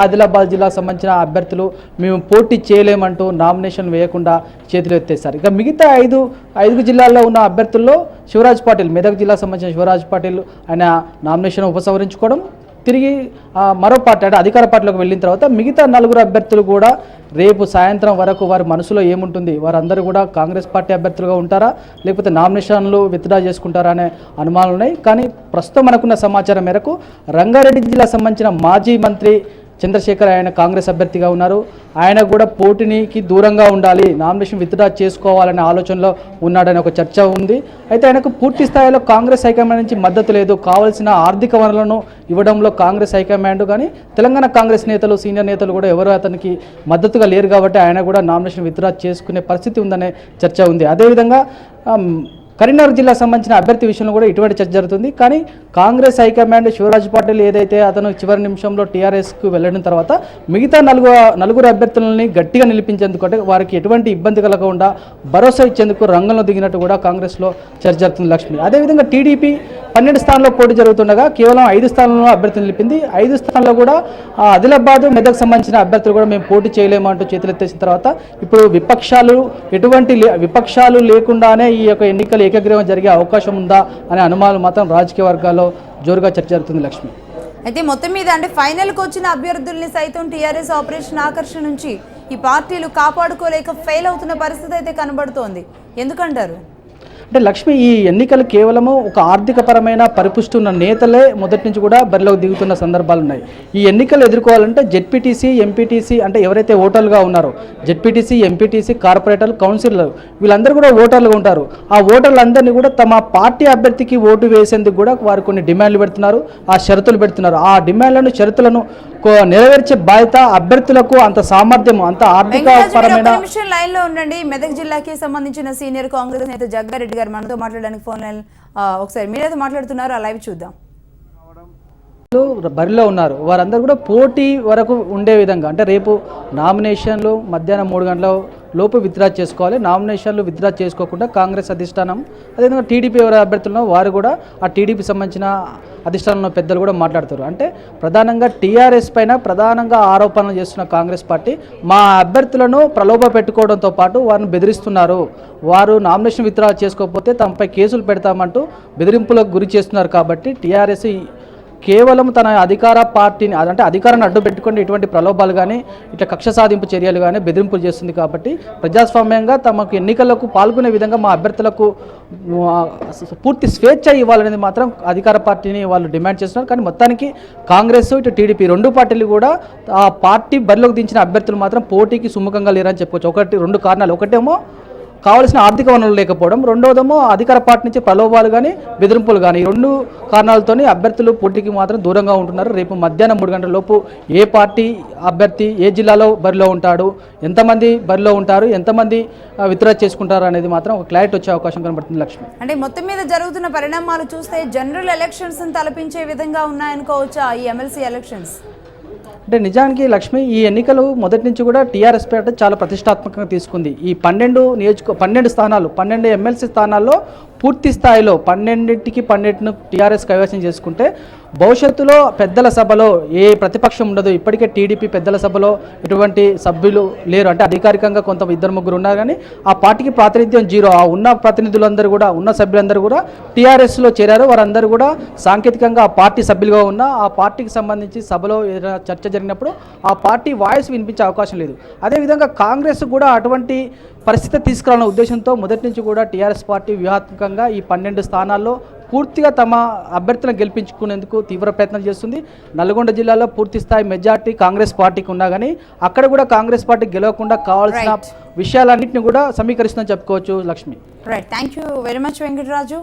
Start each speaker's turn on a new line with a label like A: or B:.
A: ఆదిలాబాద్ జిల్లాకు సంబంధించిన అభ్యర్థులు మేము పోటీ చేయలేమంటూ నామినేషన్ వేయకుండా చేతులు ఎత్తేస్తారు. ఇక మిగతా ఐదు జిల్లాల్లో ఉన్న అభ్యర్థుల్లో శివరాజ్ పాటిల్, మెదక్ జిల్లాకు సంబంధించిన శివరాజ్ పాటిల్ ఆయన నామినేషన్ ఉపసంహరించుకోవడం, తిరిగి మరో పార్టీ అంటే అధికార పార్టీలోకి వెళ్ళిన తర్వాత మిగతా 4 అభ్యర్థులు కూడా రేపు సాయంత్రం వరకు వారి మనసులో ఏముంటుంది, వారందరూ కూడా కాంగ్రెస్ పార్టీ అభ్యర్థులుగా ఉంటారా లేకపోతే నామినేషన్లు విత్డ్రా చేసుకుంటారా అనే అనుమానాలు ఉన్నాయి. కానీ ప్రస్తుతం మనకున్న సమాచారం మేరకు రంగారెడ్డి జిల్లాకు సంబంధించిన మాజీ మంత్రి చంద్రశేఖర్ ఆయన కాంగ్రెస్ అభ్యర్థిగా ఉన్నారు. ఆయన కూడా పోటీకి దూరంగా ఉండాలి, నామినేషన్ విత్డ్రా చేసుకోవాలనే ఆలోచనలో ఉన్నాడనే ఒక చర్చ ఉంది. అయితే ఆయనకు పూర్తి స్థాయిలో కాంగ్రెస్ హైకమాండ్ నుంచి మద్దతు లేదు. కావాల్సిన ఆర్థిక వనరులను ఇవ్వడంలో కాంగ్రెస్ హైకమాండ్ కానీ తెలంగాణ కాంగ్రెస్ నేతలు, సీనియర్ నేతలు కూడా ఎవరు అతనికి మద్దతుగా లేరు కాబట్టి ఆయన కూడా నామినేషన్ విత్డ్రా చేసుకునే పరిస్థితి ఉందనే చర్చ ఉంది. అదేవిధంగా కరీంనగర్ జిల్లాకు సంబంధించిన అభ్యర్థి విషయంలో కూడా ఇటువంటి చర్చ జరుగుతుంది. కానీ కాంగ్రెస్ హైకమాండ్ శివరాజ్ పాటిల్ ఏదైతే అతను చివరి నిమిషంలో టీఆర్ఎస్కు వెళ్ళిన తర్వాత మిగతా నలుగురు అభ్యర్థులని గట్టిగా నిలిపించేందుకు అంటే వారికి ఎటువంటి ఇబ్బంది కలగకుండా భరోసా ఇచ్చేందుకు రంగంలో దిగినట్టు కూడా కాంగ్రెస్లో చర్చ జరుగుతుంది. లక్ష్మి అదేవిధంగా టీడీపీ 12 స్థానాల్లో పోటీ జరుగుతుండగా కేవలం 5 స్థానాల్లో అభ్యర్థులు నిలిపింది. 5 స్థానాల్లో కూడా ఆదిలాబాద్, మెదక్ సంబంధించిన అభ్యర్థులు కూడా మేము పోటీ చేయలేమంటూ చేతులెత్తేసిన తర్వాత ఇప్పుడు విపక్షాలు లేకుండానే ఈ యొక్క ఎన్నికలు ఏకగ్రీవం జరిగే అవకాశం ఉందా అనే అనుమానాలు మాత్రం రాజకీయ వర్గాల్లో జోరుగా చర్చ జరుగుతుంది. లక్ష్మి
B: అయితే మొత్తం మీద అంటే ఫైనల్కి వచ్చిన అభ్యర్థుల్ని సైతం టీఆర్ఎస్ ఆపరేషన్ ఆకర్షణ నుంచి ఈ పార్టీలు కాపాడుకోలేక ఫెయిల్ అవుతున్న పరిస్థితి అయితే కనబడుతోంది. ఎందుకంటారు?
A: అంటే లక్ష్మి, ఈ ఎన్నికలు కేవలము ఒక ఆర్థికపరమైన పరిపుష్టి ఉన్న నేతలే మొదటి నుంచి కూడా బరిలోకి దిగుతున్న సందర్భాలు ఉన్నాయి. ఈ ఎన్నికలు ఎదుర్కోవాలంటే జెడ్పీటీసీ, ఎంపీటీసీ అంటే ఎవరైతే ఓటర్లుగా ఉన్నారో జెడ్పీటీసీ, ఎంపీటీసీ, కార్పొరేటర్లు, కౌన్సిలర్లు వీళ్ళందరూ కూడా ఓటర్లుగా ఉంటారు. ఆ ఓటర్లందరినీ కూడా తమ పార్టీ అభ్యర్థికి ఓటు వేసేందుకు కూడా వారు కొన్ని డిమాండ్లు పెడుతున్నారు, ఆ షరతులు పెడుతున్నారు. ఆ డిమాండ్లను, షరతులను నెరవేర్చే బాధ్యత అభ్యర్థులకు అంత సామర్థ్యం, అంత ఆర్థిక పరమైన.
B: లైన్ లో ఉండండి. మెదక్ జిల్లాకి సంబంధించిన సీనియర్ కాంగ్రెస్ నేత జగ్గారెడ్డి గారు మనతో మాట్లాడడానికి ఫోన్ లైన్ ఒకసారి మీరైతే మాట్లాడుతున్నారు, ఆ లైవ్ చూద్దాం.
A: బరిలో ఉన్నారు వారందరూ కూడా పోటీ వరకు ఉండే విధంగా అంటే రేపు నామినేషన్లు మధ్యాహ్నం 3 గంటల లోపు విత్డ్రా చేసుకోవాలి. నామినేషన్లు విత్డ్రా చేసుకోకుండా కాంగ్రెస్ అధిష్టానం, అదేవిధంగా టీడీపీ ఎవరు అభ్యర్థులను వారు కూడా ఆ టీడీపీ సంబంధించిన అధిష్టానంలో పెద్దలు కూడా మాట్లాడుతారు. అంటే ప్రధానంగా టీఆర్ఎస్ పైన ప్రధానంగా ఆరోపణలు చేస్తున్న కాంగ్రెస్ పార్టీ మా అభ్యర్థులను ప్రలోభ పెట్టుకోవడంతో పాటు వారిని బెదిరిస్తున్నారు, వారు నామినేషన్ విత్డ్రా చేసుకోకపోతే తమపై కేసులు పెడతామంటూ బెదిరింపులకు గురి చేస్తున్నారు. కాబట్టి టీఆర్ఎస్ కేవలం తన అధికార పార్టీని అంటే అధికారాన్ని అడ్డు పెట్టుకుని ఇటువంటి ప్రలోభాలు కానీ ఇట్లా కక్ష సాధింపు చర్యలు కానీ బెదిరింపులు చేస్తుంది. కాబట్టి ప్రజాస్వామ్యంగా తమకు ఎన్నికలకు పాల్గొనే విధంగా మా అభ్యర్థులకు పూర్తి స్వేచ్ఛ ఇవ్వాలనేది మాత్రం అధికార పార్టీని వాళ్ళు డిమాండ్ చేస్తున్నారు. కానీ మొత్తానికి కాంగ్రెస్, ఇటు టీడీపీ 2 పార్టీలు కూడా ఆ పార్టీ బరిలోకి దించిన అభ్యర్థులు మాత్రం పోటీకి సుముఖంగా లేరని చెప్పుకోవచ్చు. 2 కారణాలు. ఒకటేమో కావాల్సిన ఆర్థిక వనరులు లేకపోవడం, రెండోదేమో అధికార పార్టీ నుంచి ప్రలోభాలు కానీ బెదిరింపులు కానీ. ఈ 2 కారణాలతోని అభ్యర్థులు పోటీకి మాత్రం దూరంగా ఉంటున్నారు. రేపు మధ్యాహ్నం 3 గంటల లోపు ఏ పార్టీ అభ్యర్థి ఏ జిల్లాలో బరిలో ఉంటాడు, ఎంతమంది బరిలో ఉంటారు, ఎంతమంది విత్డ్రా చేసుకుంటారు అనేది మాత్రం ఒక క్లారిటీ వచ్చే అవకాశం కనబడుతుంది. లక్ష్మి,
B: అంటే మొత్తం మీద జరుగుతున్న పరిణామాలు చూస్తే జనరల్ ఎలక్షన్స్ తలపించే విధంగా ఉన్నాయనుకోవచ్చా ఈ ఎమ్మెల్సీ ఎలక్షన్స్?
A: అంటే నిజానికి లక్ష్మి, ఈ ఎన్నికలు మొదటి నుంచి కూడా టీఆర్ఎస్ పేట చాలా ప్రతిష్టాత్మకంగా తీసుకుంది. ఈ 12 స్థానాలు, 12 ఎమ్మెల్సీ స్థానాల్లో పూర్తి స్థాయిలో 12కి 12 టీఆర్ఎస్ కైవసం చేసుకుంటే భవిష్యత్తులో పెద్దల సభలో ఏ ప్రతిపక్షం ఉండదు. ఇప్పటికే టీడీపీ పెద్దల సభలో ఎటువంటి సభ్యులు లేరు. అంటే అధికారికంగా కొంత 2-3 ఉన్నారు కానీ ఆ పార్టీకి ప్రాతినిధ్యం 0. ఆ ఉన్న ప్రతినిధులందరూ కూడా, ఉన్న సభ్యులందరూ కూడా టీఆర్ఎస్లో చేరారు. వారందరూ కూడా సాంకేతికంగా ఆ పార్టీ సభ్యులుగా ఉన్న ఆ పార్టీకి సంబంధించి సభలో ఏదైనా చర్చ జరిగినప్పుడు ఆ పార్టీ వాయిస్ వినిపించే అవకాశం లేదు. అదేవిధంగా కాంగ్రెస్ కూడా అటువంటి పరిస్థితి తీసుకురావాలన్న ఉద్దేశంతో మొదటి నుంచి కూడా టీఆర్ఎస్ పార్టీ వ్యూహాత్మకంగా ఈ 12 స్థానాల్లో పూర్తిగా తమ అభ్యర్థులను గెలిపించుకునేందుకు తీవ్ర ప్రయత్నం చేస్తుంది. నల్గొండ జిల్లాలో పూర్తి స్థాయి మెజార్టీ కాంగ్రెస్ పార్టీకి ఉన్నా కానీ అక్కడ కూడా కాంగ్రెస్ పార్టీ గెలవకుండా కావాల్సిన విషయాలన్నింటినీ కూడా సమీకరిస్తుందని చెప్పుకోవచ్చు. Lakshmi,
B: right, thank you very much Venkataraju.